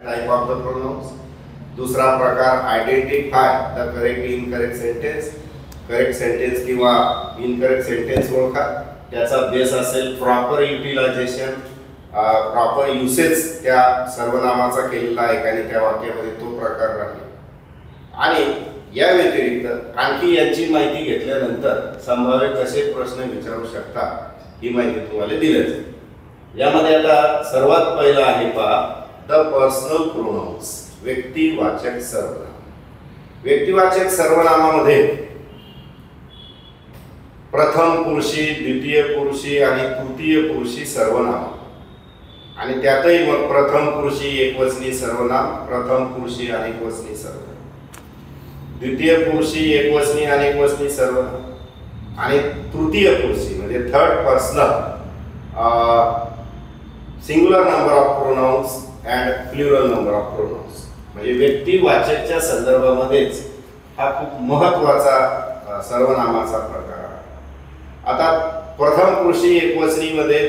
Type of the pronounce. दूसरा प्रकार identify the correct incorrect sentence, correct sentence किंवा incorrect sentence ओळखा, त्याचा बेस असेल प्रॉपर युटिलायझेशन, प्रॉपर युसेज त्या सर्वनामाचा केलेला आहे आणि त्या वाक्यामध्ये तो प्रकार राहील। आणि या व्यतिरिक्त आणखी यांची माहिती घेतल्यानंतर संभाव्य कसे प्रश्न विचारू शकता ही माहिती तुम्हाला दिली जाईल। यामध्ये आता सर्वात पहिला आहे पहा द पर्सनल प्रोनाउन्स, व्यक्तिवाचक सर्वनाम। व्यक्तिवाचक सर्वनामामध्ये प्रथम पुरुषी, द्वितीय पुरुषी आणि तृतीय पुरुषी सर्वनाम, आणि त्यातही मग प्रथम पुरुषी एकवचनी सर्वनाम, प्रथम पुरुषी अनेकवचनी सर्वनाम, द्वितीय पुरुषी एकवचनी अनेकवचनी सर्वनाम, आणि तृतीय पुरुषी म्हणजे third personal singular number of pronounce and plural number of pronounce. म्हणजे व्यक्तिवाचकच्या संदर्भामध्येच हा खूप महत्त्वाचा सर्वनामाचा प्रकार आहे। आता प्रथम पुरुषी एकवचनी मध्ये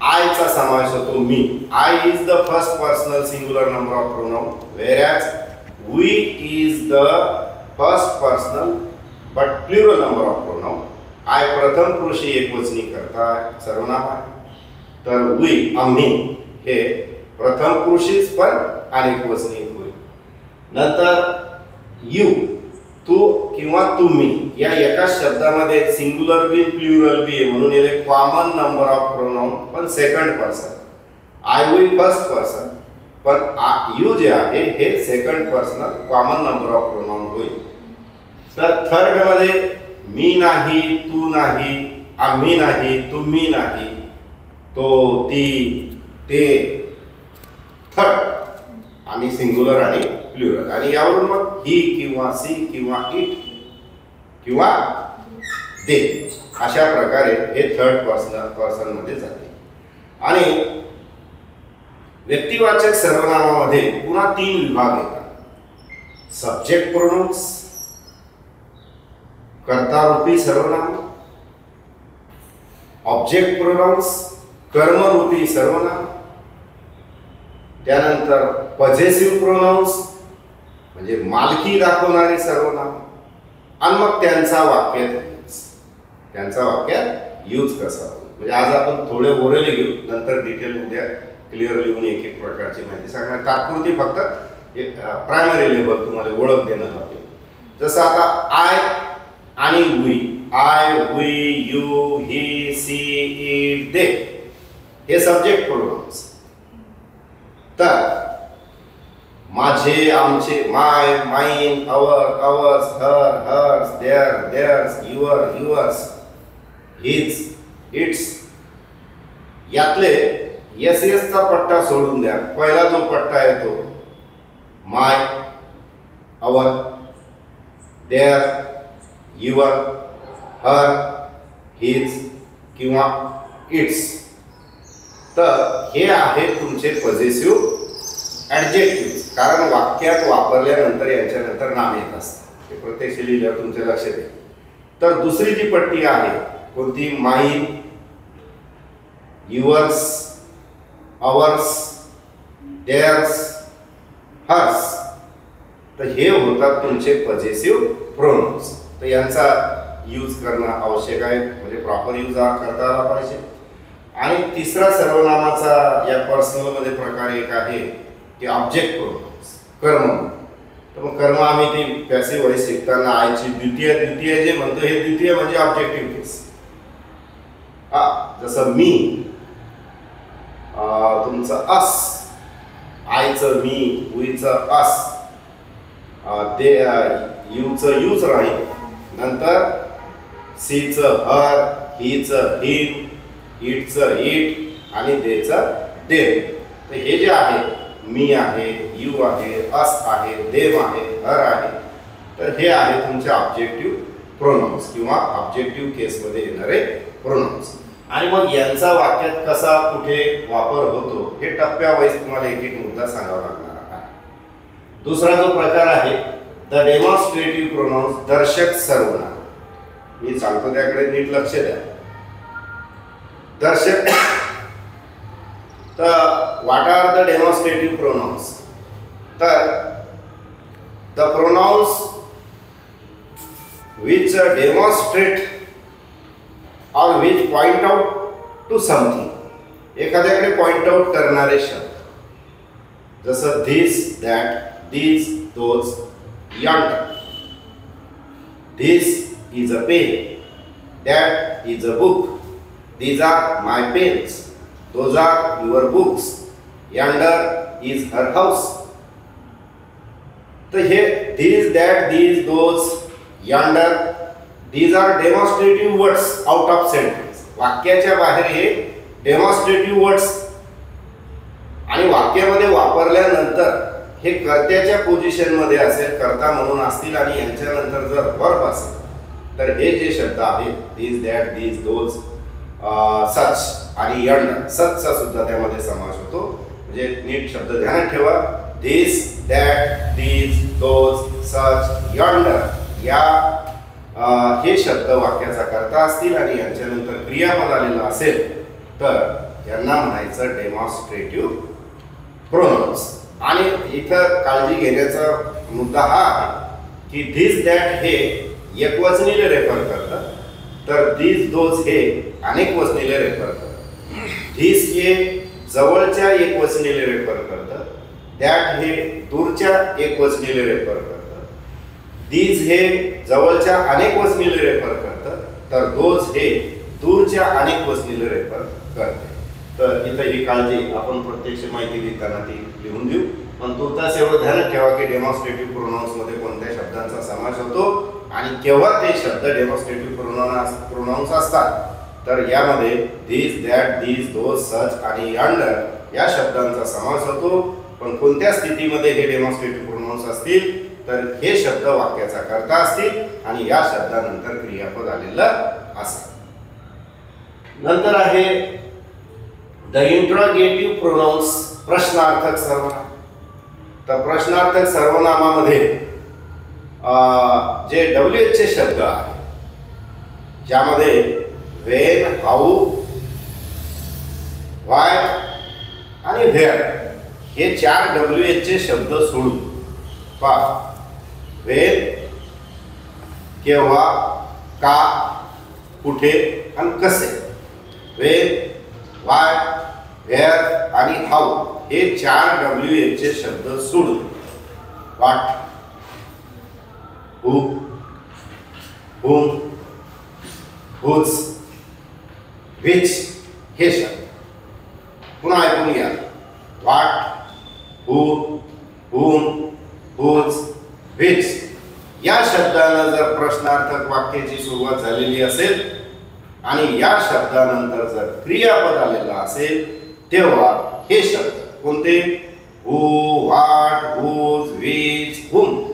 आय चा समावेश होतो, मी। I is the first personal singular number of pronoun, whereas we is the first personal but plural number of pronoun. I प्रथम पुरुषी एकवचनी करता सर्वनाम आहे, तर वी आम्ही हे प्रथम पुरुषीच पण अनेकवचनी होईल। नंतर यू तू किंवा तुम्ही या एका शब्दामध्ये सिंगुलर बी प्लुरल बी म्हणून येईल कॉमन नंबर ऑफ प्रोनाउन पण second person, I we first person पण यू जे आहे हे second personal common number of pronoun होईल। तर थर्ड मध्ये मी नाही, तू नाही, आम्ही नाही, तुम्ही नाही, तो, ती, ते, थर्ड आणि सिंगुलर आणि प्लुरल, आणि यावरून मग ही किंवा सी किंवा इट किंवा दे अशा प्रकारे हे थर्ड पर्सन मध्ये जाते। आणि व्यक्तिवाचक सर्वनामामध्ये पुन्हा 3 विभाग येतात, सब्जेक्ट प्रोनाउन्स, कर्तारूपी सर्वनाम, ऑब्जेक्ट प्रोनाउन्स, कर्मरूपी सर्वनाम, त्यानंतर पॉझेसिव्ह प्रोनाउन्स म्हणजे मालकी दाखवणारी सर्वनाम, आणि मग त्यांचा वाक्यात यूज कसा होईल। म्हणजे आज आपण थोडे ओरली घेऊ, नंतर डिटेल उद्या क्लिअरली होऊन एक एक प्रकारची माहिती सांगणार। तात्पुरती फक्त एक प्रायमरी लेवल तुम्हाला ओळख देणं लागेल। जसं आता आय आणि we, I, we, you, he, C, it, दे हे सब्जेक्ट प्रोनाउन्स। तर माझे, आमचे, माय, mine, our, hours, her, hers, there, there's, your, yours, his, it's, यातले एस एस चा पट्टा सोडून द्या। पहिला जो पट्टा येतो माय, our, there, your, her, his किंवा इट्स, तर हे आहे तुमचे पॉझेसिव्ह ॲडजेक्टिव्ह, कारण वाक्यात वापरल्यानंतर यांच्यानंतर नाम येत असतात, हे प्रत्यक्ष लिहिल्यावर तुमच्या लक्षात येईल। तर दुसरी जी पट्टी आहे कोणती, mine, yours, ours, theirs, hers, तर हे होतात तुमचे पॉझेसिव्ह प्रोनाउन्स। तर यांचा यूज करणं आवश्यक आहे, म्हणजे प्रॉपर यूज करता आला पाहिजे। आणि तिसरा सर्वनामाचा या पर्सनल मध्ये प्रकार एक आहे की ऑब्जेक्ट प्रोनाउन्स, कर्म। तर मग कर्म आम्ही ती पॅसिव्ह व्हॉइस शिकताना आयची द्वितीय जे म्हणतो हे द्वितीय म्हणजे ऑब्जेक्टिव्ह केस। जसं मी, तुमचं अस, आयचं मी, वीचं अस, दे यूचं यूज राहील, नंतर सीचं हर, हीचं हिम, इटचं इट आणि देचं दे। तर हे जे आहे मी आहे, यू आहे, अस आहे, देम आहे, हर आहे, तर हे आहे तुमचे ऑब्जेक्टिव्ह प्रोनाउन्स किंवा ऑब्जेक्टिव्ह केसमध्ये येणारे प्रोनाउन्स। आणि मग यांचा वाक्यात कसा कुठे वापर होतो हे टप्प्यावाईज तुम्हाला एक एक मुद्दा सांगावा लागणार आहे। दुसरा जो प्रकार आहे द डेमॉन्स्ट्रेटिव्ह प्रोनाउन्स, दर्शक सर्वनाम। मी सांगतो त्याकडे नीट लक्ष द्या। दर्शक तर what R the demonstrative pronounce? तर the pronounce which demonstrate or which point out to something, एखाद्याकडे पॉइंट आउट करणारे शब्द, जसं this, that, these, those, yonder. This is a pen, that is a book, these are my pens, those are your books, yonder is her house. तर हे these, that, these, those, yonder, these are demonstrative words out of sentence. वाक्याच्या बाहेर हे demonstrative words आणि वाक्यामध्ये वापरल्यानंतर हे कर्त्याच्या position मध्ये असेल, कर्ता म्हणून असतील आणि यांच्यानंतर जर वर्ब असेल तर हे जे शब्द आहेत these, that, these, those, such आणि yonder, suchचा सुद्धा त्यामध्ये समावेश होतो. म्हणजे नीट शब्द ध्यानात ठेवा. this, that, these, those, such, yonder या हे शब्द वाक्याचा कर्ता असतील आणि यांच्यानंतर क्रियापद आलेलं असेल तर यांना म्हणायचं डेमॉन्स्ट्रेटिव्ह प्रोनाउन्स. आणि इथं काळजी घेण्याचा मुद्दा हा आहे की धीस दॅट हे एकवचनीला रेफर करतात, तर धीस दोज हे अनेक वचनीला रेफर करतात. धीस हे जवळच्या एकवचनीला रेफर करतात, दॅट हे दूरच्या एकवचनीला रेफर करतात, दीज हे जवळच्या अनेक वचनीला रेफर करतात, तर दोज हे दूरच्या अनेक वचनीला रेफर करते. तर इथं ही काळजी आपण प्रत्यक्ष माहिती देताना ती लिहून देऊ. पण तुर्तास एवढं ध्यानात ठेवा की डेमॉन्स्ट्रेटिव्ह प्रोनाउन्स मध्ये कोणत्या शब्दांचा समावेश होतो आणि केव्हा ते शब्द डेमॉन्स्ट्रेटिव्ह प्रोनाउन्स असतात. तर यामध्ये धीस, दॅट, दीज, दोज, सच आणि यंडर या शब्दांचा समावेश होतो. पण कोणत्या स्थितीमध्ये हे डेमॉन्स्ट्रेटिव्ह प्रोनाउन्स असतील तर हे शब्द वाक्याचा कर्ता असतील आणि या शब्दानंतर क्रियापद आलेलं असेल. नंतर आहे द इंट्रोगेटिव्ह प्रोनाउन्स, प्रश्नार्थक सर्वनाम. तर प्रश्नार्थक सर्वनामामध्ये जे WH चे शब्द आहेत ज्यामध्ये व्हेन, हाऊ, व्हाय आणि व्हेअर हे 4 WH चे शब्द सोडून पहा व्हेन, केव्हा, का, कुठे आणि कसे, व्हेन, व्हाय, व्हेअर आणि हाऊ हे 4 WH चे शब्द सोडून what, who, whom, whose, which हे शब्द पुन्हा ऐकून घ्या. What, who, whom, whose, which या शब्दानं जर प्रश्नार्थक वाक्याची सुरुवात झालेली असेल आणि या शब्दानंतर जर क्रियापद आलेलं असेल तेव्हा हे शब्द कोणते? हू, व्हॉट, हुज, व्हिच, हुम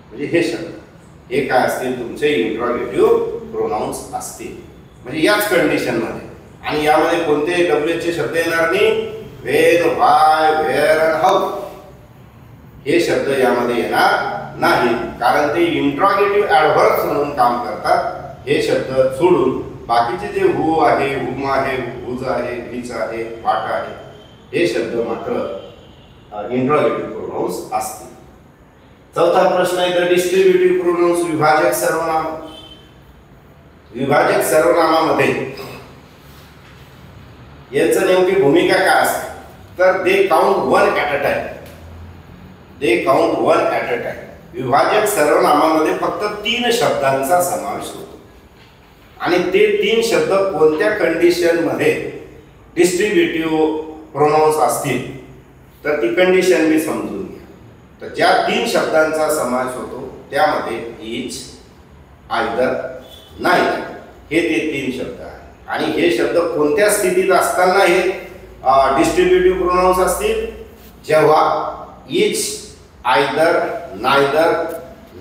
म्हणजे हे शब्द हे काय असतील? तुमचे इंट्रोगेटिव्ह प्रोनाउन्स असतील. म्हणजे याच कंडिशन मध्ये आणि यामध्ये कोणते WH चे शब्द येणार नाही. व्हेन, व्हाय, व्हेअर आणि हाऊ हे शब्द यामध्ये येणार नाही कारण ते इंट्रोगेटिव्ह ॲडव्हर्ब्स म्हणून काम करतात. हे शब्द सोडून बाकीचे जे हू आहे, हुम आहे, हुज आहे, व्हिच आहे, व्हॉट आहे हे शब्द मात्र इंट्रोगेटिव्ह प्रोनाउन्स असतील. चौथा प्रश्न आहे द डिस्ट्रीब्युटिव्ह प्रोनाउन्स, विभाजक सर्वनाम. विभाजक सर्वनामामध्ये याचं नेमकी भूमिका काय असते? तर they count one at a time. They count one at a time. विभाजक सर्वनामामध्ये फक्त 3 शब्दांचा समावेश होतो आणि ते 3 शब्द कोणत्या कंडिशन मध्ये डिस्ट्रीब्युटिव्ह प्रोनाउन्स असतील तर ती कंडिशन मी समजून घ्या. तर ज्या 3 शब्दांचा समावेश होतो त्यामध्ये ईच, आयदर, नाहीदर हे ते 3 शब्द आहेत आणि हे शब्द कोणत्या स्थितीत असताना हे डिस्ट्रीब्युटिव्ह प्रोनाउन्स असतील? जेव्हा ईच, आयदर, नायदर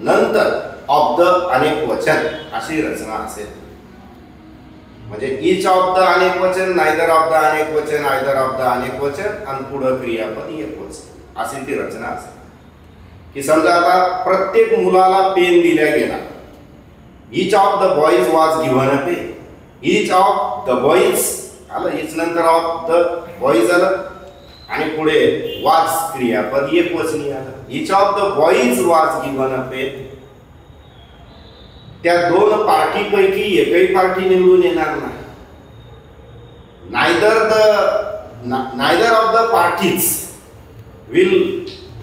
नंतर ऑफ द अनेक वचन अशी रचना असेल. म्हणजे ईच ऑफ द अनेक वचन, नायदर ऑफ द अनेक वचन, आयदर ऑफ द अनेक वचन आणि पुढे क्रियापद एक वचन अशी ती रचना असेल. की समजा आता प्रत्येक मुलाला पेन दिला गेला. Each of the boys was given a pen. Each of the boys आलं, इज नंतर ऑफ द बॉईज आलं आणि पुढे वाज क्रियापद एकवचनी आलं. Each of the boys was given a pen. त्या दोन पार्टीपैकी एकही पार्टी निवडून येणार नाही. Neither of the parties will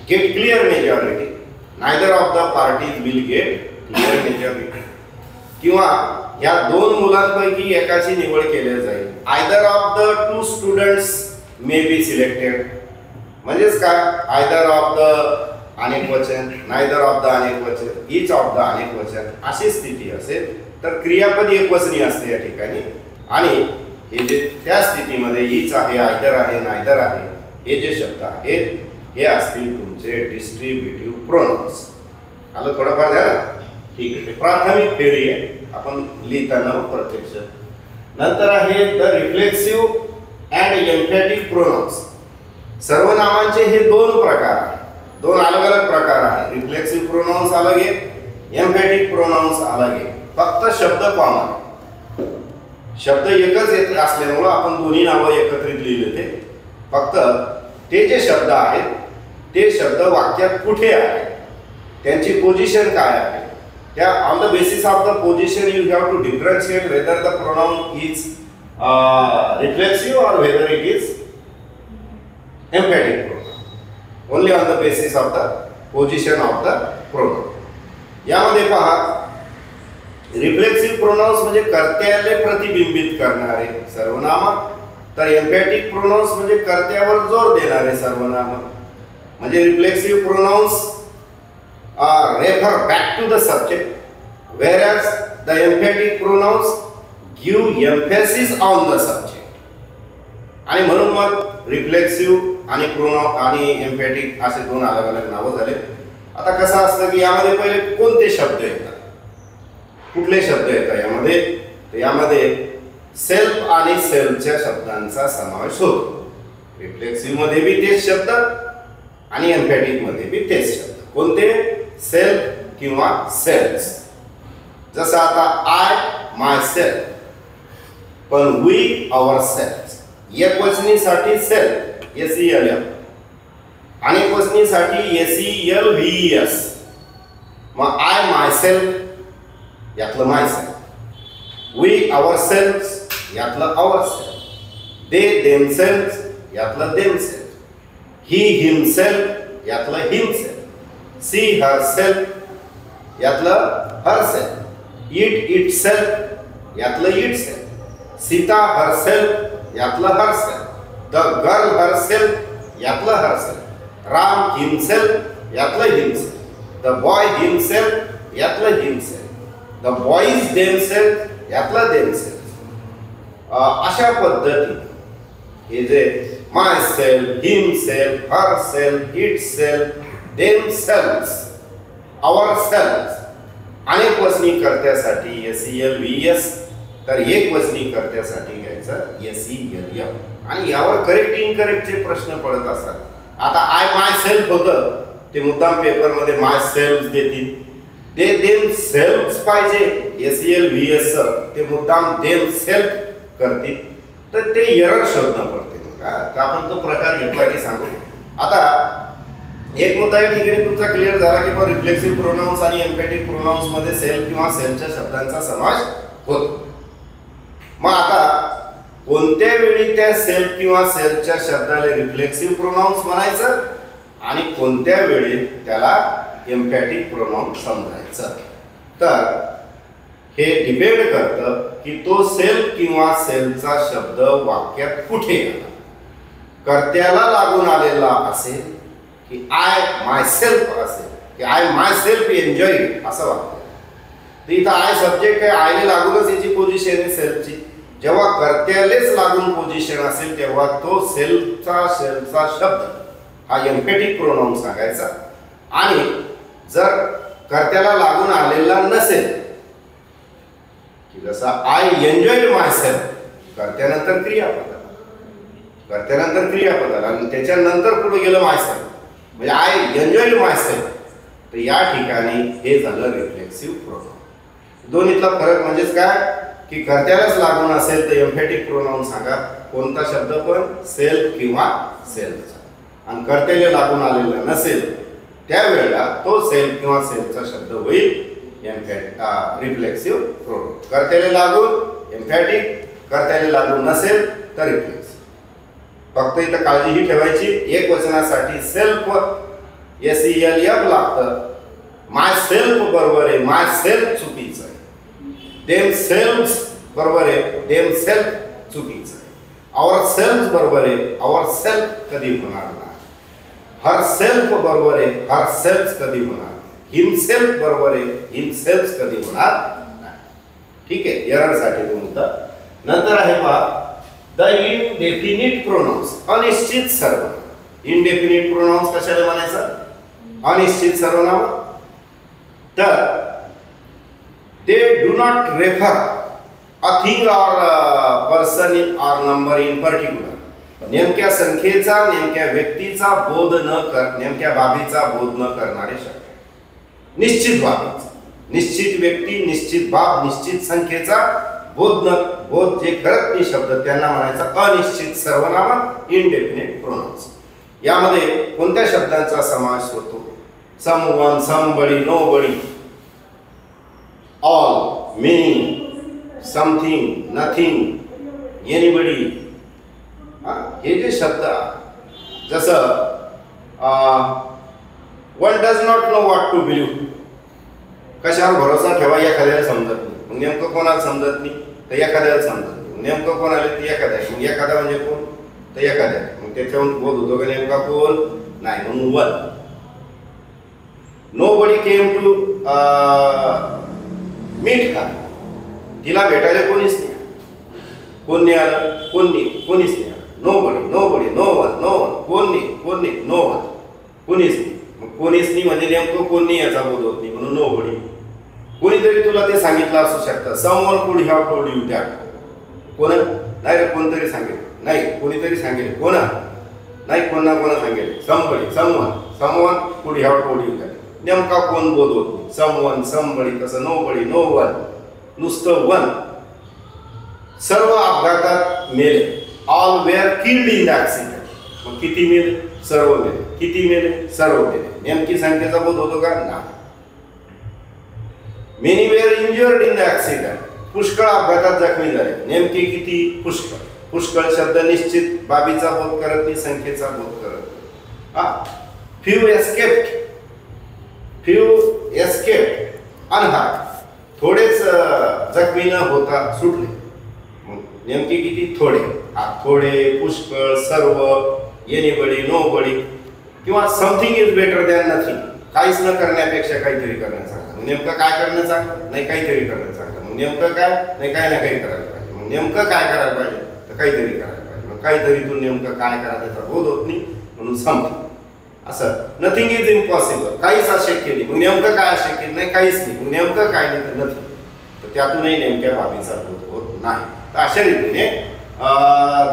get clear majority. Neither of the parties will get clear majority. किंवा या दोन मुलांपैकी एकाची निवड केली जाईल. Either of the two students may be selected. म्हणजेच काय, आयदर ऑफ द अनेक वचन, नायदर ऑफ द अनेक वचन, इच ऑफ द अनेक वचन अशी स्थिती असेल तर क्रियापद एकवचनी असते या ठिकाणी. आणि हे जे त्या स्थितीमध्ये इच आहे, आयदर आहे, नायदर आहे हे जे शब्द आहेत हे असतील तुमचे डिस्ट्रीब्युटिव्ह प्रोनाउन्स. आलं थोडंफार झालं. ठीक आहे, प्राथमिक थेअरी आहे, आपण लिहिताना प्रत्यक्ष. नंतर आहे द रिफ्लेक्सिव्ह अँड एम्फॅटिक प्रोनाउन्स. सर्वनामांचे हे दोन प्रकार आहेत, दोन अलग अलग प्रकार आहेत. रिफ्लेक्सिव्ह प्रोनाउन्स अलग आहे, एम्फॅटिक प्रोनाउन्स अलग आहे. फक्त शब्द कॉमन, शब्द एकच येत असल्यामुळं आपण दोन्ही नावं एकत्रित लिहिले. ते फक्त ते जे शब्द आहेत ते शब्द वाक्यात कुठे आहेत, त्यांची पोझिशन काय आहे, त्या on the basis of the position you have to differentiate whether the pronoun is reflexive और whether it is एम्फॅटिक pronoun. Only on the basis of the position of the pronoun. यामध्ये पहा, रिफ्लेक्सिव्ह प्रोनाउन्स म्हणजे कर्त्याला प्रतिबिंबित करणारे सर्वनाम, तर एम्फॅटिक pronounce म्हणजे कर्त्यावर जोर देणारे सर्वनाम. म्हणजे reflexive pronounce refer back to the subject, whereas the emphatic pronouns give emphasis on the subject. आणि म्हणून मग रिफ्लेक्सिव्ह आणि प्रोनाउन आणि एम्फॅटिक असे दोन अलग अलग नावं झाले. आता कसं असतं की यामध्ये पहिले कोणते शब्द येतात, कुठले शब्द येतात यामध्ये, तर यामध्ये सेल्फ आणि सेल्फच्या शब्दांचा समावेश होतो. रिफ्लेक्सिव्ह मध्ये बी तेच शब्द आणि एम्फॅटिक मध्ये बी तेच शब्द. कोणते, सेल्फ किंवा सेल्स. जसं आता आय माय सेल्फ, पण we our self. एकवचनीसाठी self SELF, अनेकवचनीसाठी SELVES. मग आय माय सेल्फ यातलं माय सेल्फ, वी आवर सेल्फ यातलं आवर सेल्फ, दे देमसेल्फ यातलं देमसेल्फ, ही हिमसेल्फ यातलं हिमसेल्फ, सी herself यातलं herself, it itself यातलं itself, सीता herself यातलं herself, the girl herself यातलं herself, राम himself यातलं himself, the boy himself यातलं himself, the boys themselves यातलं themselves. अशा पद्धतीने हे जे myself, himself, herself, itself, themselves, ourselves अनेक वचनी कर्त्यासाठी SELVES, तर एक वचनी कर्त्यासाठी घ्यायचं SELF. आणि यावर करेक्ट इनकरेक्टचे प्रश्न पडत असतात. आता आय माय सेल्फ होतं ते मुद्दाम पेपरमध्ये माय सेल्फ देतील. ते देम सेल्फ पाहिजे SELVES ते मुद्दाम देम सेल्फ करतील, तर ते एरर शोधणं पडते. आपण तो प्रकार घेतला की सांगू. आता एक मुद्दा या ठिकाणी तुमचा क्लिअर झाला की रिफ्लेक्सिव्ह प्रोनाउन्स आणि एम्फॅटिक प्रोनाउन्स मध्ये सेल्फ किंवा सेल्फच्या शब्दांचा समावेश होतो. मग आता कोणत्या वेळी त्या सेल्फ किंवा सेल्फच्या शब्दाला रिफ्लेक्सिव्ह प्रोनाउन्स म्हणायचं आणि कोणत्या वेळी त्याला एम्फॅटिक प्रोनाउन समजायचं, तर हे डिपेंड करतं की तो सेल्फ किंवा सेल्फचा शब्द वाक्यात कुठे आला. कर्त्याला लागून आलेला असेल की आय माय सेल्फ असेल की आय माय सेल्फ एन्जॉयड असं वाटतं, तर इथं आय सब्जेक्ट आहे, आयने लागूनच याची पोझिशन आहे सेल्फची. जेव्हा कर्त्यालेच लागून पोझिशन असेल तेव्हा तो सेल्फचा शब्द हा एम्फॅटिक प्रोनाउन सांगायचा. आणि जर कर्त्याला लागून आलेला नसेल की जसं आय एन्जॉयड माय सेल्फ, कर्त्यानंतर क्रियापद, कर्त्यानंतर क्रियापद आणि त्याच्यानंतर पुढे गेलं माय सेल्फ म्हणजे आय एन्जॉयड माय सेल्फ, तर या ठिकाणी हे झालं रिफ्लेक्सिव्ह प्रोनाउन. दोन्हीतला फरक म्हणजेच काय की कर्त्यालाच लागून असेल तर एम्फॅटिक प्रोनाउन सांगा कोणता शब्द पण सेल्फ किंवा सेल्फचा, आणि कर्त्याला लागून आलेला नसेल त्यावेळेला तो सेल्फ किंवा सेल्फचा शब्द होईल रिफ्लेक्सिव्ह प्रोनाउन. कर्त्याला लागून एम्फॅटिक, कर्त्याला लागून नसेल तर रिफ्लेक्सिव्ह. फक्त इथं काळजी ही ठेवायची, एक वचनासाठी सेल्फ SELF लागतं. माय सेल्फ बरोबर आहे माय सेल्फ चुकीचं आहे. देम सेल्फ बरोबर आहे देम सेल्फ चुकीचं आहे. आवर सेल्फ बरोबर आहे आवर सेल्फ कधी होणार नाही. हर सेल्फ बरोबर आहे हर सेल्फ कधी होणार नाही. हिमसेल्फ बरोबर आहे हिमसेल्फ कधी होणार नाही. ठीक आहे, एररसाठी तो मुद्दा. नंतर आहे पहा द इनडेफिनिट प्रोनाउन्स, अनिश्चित सर्वनाम. इनडेफिनिट प्रोनाउन्स कशाला म्हणायचं? अनिश्चित सर्वनाम. तर they do not refer a thing और पर्सन और नंबर इन पर्टिक्युलर. नेमक्या संख्येचा नेमक्या व्यक्तीचा बोध न कर, नेमक्या बाबीचा बोध न करणारे शब्द. निश्चित बाबीचा, निश्चित व्यक्ती, निश्चित बाब, निश्चित संख्येचा बोध जे करत नाही शब्द त्यांना म्हणायचं अनिश्चित सर्वनाम, इनडेफिनिट प्रोनाउन्स. यामध्ये कोणत्या शब्दांचा समावेश होतो? Someone, somebody, nobody, all, many, something, nothing, anybody. हे जे शब्द जसं one does not know what to believe, कशावर भरोसा ठेवा एखाद्याला समजत नाही. मग नेमकं कोणाला समजत नाही तर एखाद्याला समजत नाही. नेमकं कोण आले ते एखाद्या. मग एखादा म्हणजे कोण तर एखाद्या. मग त्याच्याहून बोध होतो का नेमका कोण नाही. मग one. Nobody came to meet का, तिला भेटायला कोणीच नाही. कोण नाही आलं? कोणीच नाही आलं. Nobody, nobody, no one, no one. कोण नाही, नो वन. कोणीच नाही. मग कोणीच नाही म्हणजे नेमकं कोण नाही याचा बोध होत नाही, म्हणून नोबडी. कोणीतरी तुला ते सांगितलं असू शकतं. Someone could have told you that. कोण नाही रे, कोणतरी सांगेल. नाही, कोणीतरी सांगेल. कोण नाही, कोणा सांगेल. Somebody, someone could have told you that. नेमका कोण बोध होत नाही. Someone, somebody. तसं नोबडी, नो वन. नुसतं वन. सर्व अपघातात मेले. All were killed in the accident. मग किती मेले? सर्व मेले. किती मेले? सर्व मेले. नेमकी संख्येचा बोध होतो का? नाही. Many were injured in the accident. पुष्कळ अपघातात जखमी झाले. नेमके किती? पुष्कळ. पुष्कळ शब्द निश्चित बाबीचा बोध करत नाही, संख्येचा बोध करत नाही. Few escaped. Few escaped अनहार्ड. थोडेच जखमी न होता सुटले. नेमके किती? थोडे. थोडे, पुष्कळ, सर्व, एनीबडी, नोबडी किंवा something is better than nothing. काहीच न करण्यापेक्षा काहीतरी करणं चांगलं. नेमकं काय करणं चांगलं? नाही, काहीतरी करणं चांगलं. मग नेमकं काय? नाही, काही ना काही करायला पाहिजे. मग नेमकं काय करायला पाहिजे? तर काहीतरी करायला पाहिजे. मग काहीतरीतून नेमकं काय करायचं त्याचा बोध होत नाही, म्हणून समथिंग. असं नथिंग इज इम्पॉसिबल. काहीच अशक्य नाही. मग नेमकं काय अशक्य नाही? काहीच नाही. मग नेमकं काय नाही तर नथिंग. तर त्यातूनही नेमक्या बाबीचा बोध होत नाही. तर अशा रीतीने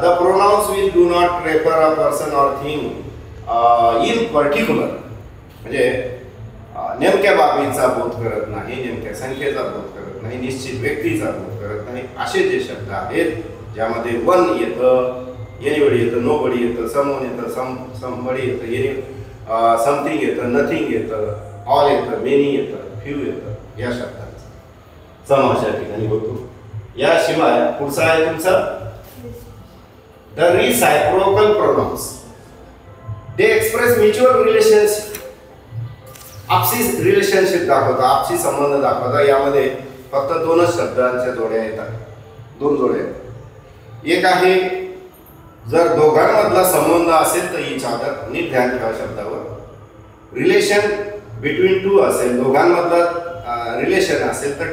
the pronounce will do not refer a person or thing in particular. म्हणजे नेमक्या बाबीचा बोध करत नाही, नेमक्या संख्येचा बोध करत नाही, निश्चित व्यक्तीचा बोध करत नाही. असे जे शब्द आहेत ज्यामध्ये वन येतं, एनीबडी येतं, नोबडी येतं, समवन येतं, समबडी येतं, समथिंग येतं, नथिंग येतं, ऑल येतं, मेनी येतं, फ्यू येतं, या शब्दांचा समावेश या ठिकाणी होतो. याशिवाय पुढचा आहे तुमचा the रिसायप्रोकल pronounce. They express mutual relationship. आपसी रिलेशनशिप दाखवता, आपसी संबंध दाखवता. यामध्ये फक्त दोनच शब्दांच्या जोड्या येतात. दोन जोड्या येतात. एक आहे जर दोघांमधला संबंध असेल तर इच अदर. नीट ध्यान ठेवा शब्दावर. रिलेशन बिटवीन टू असेल, दोघांमधला रिलेशन असेल तर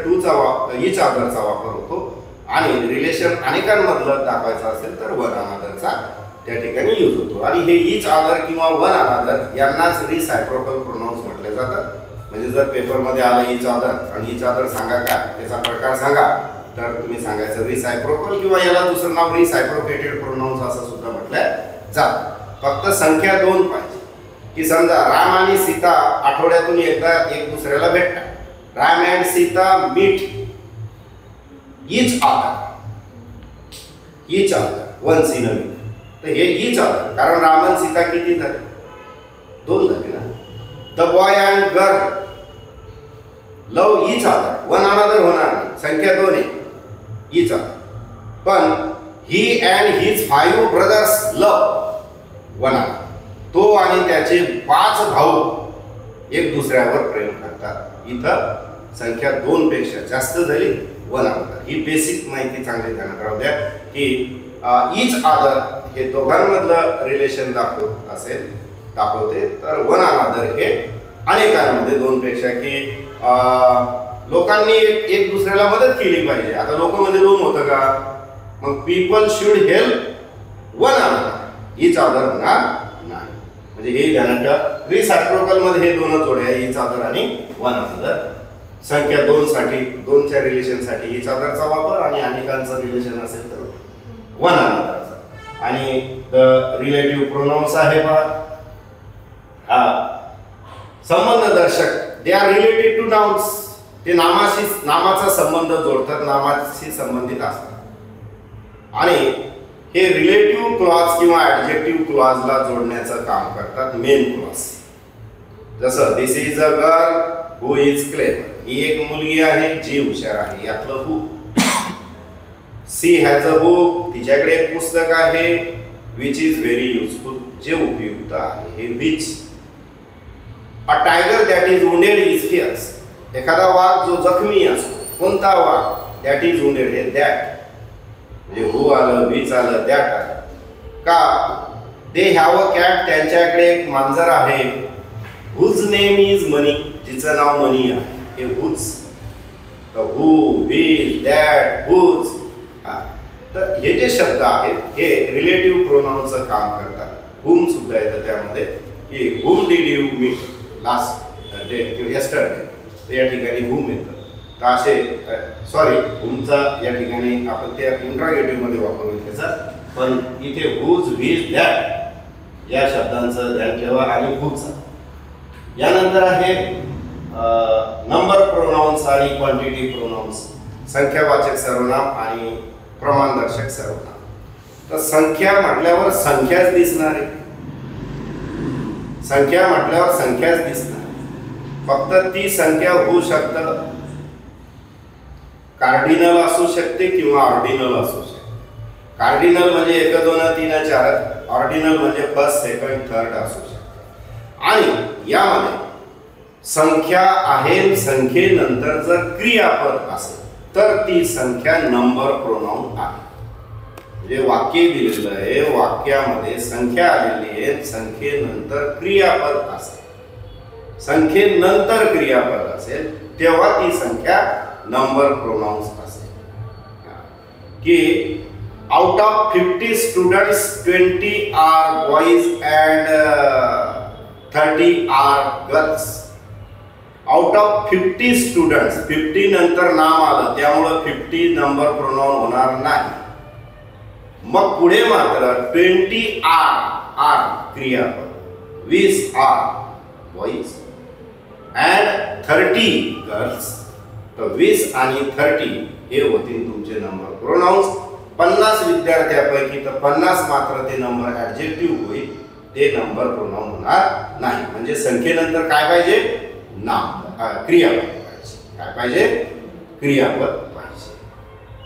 इच अदरचा वापर होतो. आणि रिलेशन अनेकांमधलं दाखवायचं असेल तर वन अनादरचा त्या ठिकाणी यूज होतो. आणि हे इच अदर किंवा वन अनादर यांनाच रिसायप्रोकल प्रोनाउन्स म्हटले जातात. म्हणजे जर पेपरमध्ये आलं इच अदर आणि इच अदर सांगा का, त्याचा प्रकार सांगा, तर तुम्ही सांगायचं रिसायप्रोकल किंवा याला दुसरं नाव रिसायप्रोकेटेड प्रोनाउन्स असं सुद्धा म्हटलं जातं. फक्त संख्या दोन पाहिजे. की समजा राम आणि सीता आठवड्यातून एकदा एक दुसऱ्याला भेटतात. Ram and Sita meet each other. Once in a week. तर हे ईच अदर, कारण रामन सीता किती झाले? 2 झाले ना. The boy and girl love each other, one another होणार नाही, संख्या 2 आहे, ईच अदर. पण he and his 5 brothers love one another, तो आणि त्याचे 5 भाऊ एक दुसऱ्यावर प्रेम करतात. इथं संख्या 2 पेक्षा जास्त झाली, वन अनदर. ही बेसिक माहिती चांगली ध्यानात राहू द्या की ईच अदर हे दोघांमधलं रिलेशन दाखवते, तर वन अनदर हे अनेकांमध्ये 2 पेक्षा, की लोकांनी एक दुसऱ्याला मदत केली पाहिजे. आता लोकांमध्ये 2 होतं का? मग people should help one another, each other होणार नाही. म्हणजे हे ध्यानात ठेवा. रिसायप्रोकल मध्ये हे 2 जोड्या, ईच अदर आणि वन अनदर. संख्या 2 साठी, 2च्या रिलेशनसाठी ईच अदरचा वापर, आणि अनेकांचं रिलेशन असेल तर वन अनदरचा. आणि रिलेटिव्ह प्रोनाउन्स आहे पहा, संबंध दर्शक, they are related two nouns. ते नामाचा संबंध जोडतात, नामाशी संबंधित असतात. आणि हे रिलेटिव्ह क्लॉज किंवा ऍडजेक्टिव्ह क्लॉजला जोडण्याचं काम करतात मेन क्लॉज. जसं दिस is a girl who is clever, ही एक मुलगी आहे जी हुशार आहे, यातलं हू. सी हॅज अ बुक, तिच्याकडे एक पुस्तक आहे, विच इज व्हेरी युजफुल, जे उपयुक्त आहे, हे which. A tiger that is wounded is fears, एखादा वाघ जो जखमी असतो, कोणता वाघ? दॅट इज वुंडेड, हे दॅट. म्हणजे हू आलं, विच आलं, दॅट आलं. का? दे हॅव अ कॅट, त्यांच्याकडे एक मांजर आहे, हुज नेम इज मनी, जिचं नाव मनी आहे, हे whose. Who, which, that, whose. तर हे जे शब्द आहेत हे रिलेटिव्ह प्रोनाउनचं काम करतात. हुम सुद्धा येतं त्यामध्ये, की whom did you meet last day किंवा यस्टरडे, तर या ठिकाणी हुम येतं. तर असे सॉरी, हुमचा या ठिकाणी आपण त्या इंट्रागेटिव्ह मध्ये वापरू त्याचा, पण इथे हुज, विच, दॅट या शब्दांचं ध्यान ठेवा, आणि हुजचा. यानंतर आहे नंबर प्रोनाउन्स आणि क्वांटिटी प्रोनाउन्स, संख्यावाचक सर्वनाम आणि प्रमाणदर्शक सर्वनाम. तर संख्या म्हटल्यावर संख्याच दिसणार आहे, संख्या म्हटल्यावर संख्याच दिसणार. फक्त ती संख्या होऊ शकतं कार्डिनल असू शकते किंवा ऑर्डिनल असू शकते. कार्डिनल म्हणजे 1, 2, 3, 4, ऑर्डिनल म्हणजे फर्स्ट, सेकंड, थर्ड असू शकते. आणि यामध्ये संख्या आहे, संख्येनंतर जर क्रियापद असेल तर ती संख्या नंबर प्रोनाउन आहे. म्हणजे वाक्य दिलेलं आहे, वाक्यामध्ये संख्या आलेली आहे, संख्येनंतर क्रियापद असेल, संख्येनंतर क्रियापद असेल तेव्हा ती संख्या नंबर प्रोनाउन्स असेल. की out of 50 students 20 are boys and 30 are girls. Out of 50 students, 50 नंतर नाम आलं त्यामुळं 50 नंबर प्रोनाउन होणार नाही. मग पुढे मात्र 20 आर क्रियापद, 20 आर बॉईज अँड 30 गर्ल्स. तर 20 आणि 30 हे होतील तुमचे नंबर प्रोनाउन्स. 50 विद्यार्थ्यापैकी तर 50 मात्र ते नंबर ऍडजेक्टिव्ह होईल, ते नंबर प्रोनाउन होणार नाही. म्हणजे संख्येनंतर काय पाहिजे? नाम, क्रियापद पाहिजे. काय पाहिजे? क्रियापद पाहिजे.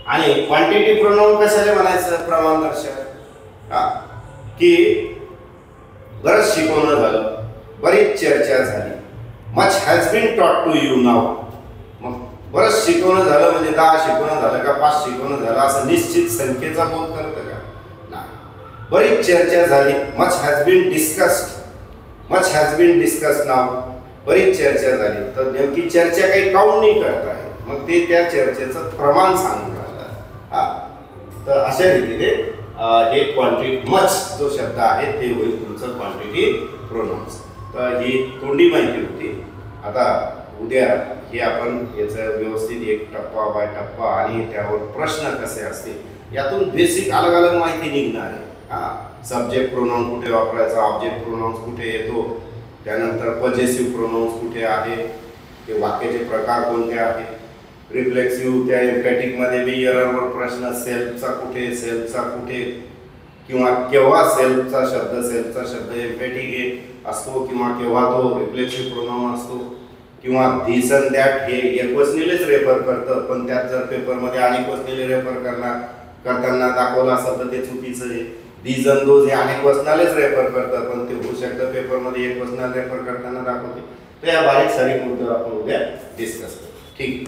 आणि क्वांटिटी प्रोनाउन कशाला म्हणायचं? प्रमाणदर्शक. की बरंच शिकवणं झालं, बरीच चर्चा झाली, मच हॅज बीन टॉट टू यू नाव. मग बरंच शिकवणं झालं म्हणजे 10 शिकवणं झालं का 5 शिकवणं झालं असं निश्चित संख्येचा बोध करतं का? नाही. बरीच चर्चा झाली, much has bin discussed, much has bin discussed नाव. बरीच चर्चा झाली, तर नेमकी चर्चा काही काउंट नाही करत आहे, मग ते त्या चर्चेचं प्रमाण सांगून राहिलं. तर अशा रीतीने हे क्वांटिटी, मच जो शब्द आहे ते होईल तुमचं क्वांटिटी प्रोनाउन्स. तर ही तोंडी माहिती होती. आता उद्या हे आपण याचं व्यवस्थित एक टप्पा बाय टप्पा आणि त्यावर प्रश्न कसे असतील यातून बेसिक अलग अलग माहिती निघणार आहे. सब्जेक्ट प्रोनाउन कुठे वापरायचा, ऑब्जेक्ट प्रोनाउन्स कुठे येतो, त्यानंतर पजेसिव्ह प्रोनाउन्स कुठे आहे, ते वाक्याचे प्रकार कोणते आहेत, रिफ्लेक्सिव्ह त्या एम्फॅटिक मध्ये बी एररवर प्रश्न, सेल्फचा कुठे, सेल्फचा कुठे, किंवा केव्हा सेल्फचा शब्द एम्फॅटिक असतो किंवा केव्हा तो रिफ्लेक्सिव्ह प्रोनाउन असतो किंवा धीस अँड दॅट हे एकवचनीलेच रेफर करतं, पण त्यात जर पेपरमध्ये अनेक वचनीले रेफर करताना दाखवलं असेल तर ते चुकीचं आहे. दीज अँड दोज हे अनेक वचनालेच रेफर करतं, पण ते होऊ शकतं पेपरमध्ये एक वचनाला रेफर करताना दाखवते. तर या बारीक सारीक मुद्दे आपण उद्या डिस्कस करू. ठीक.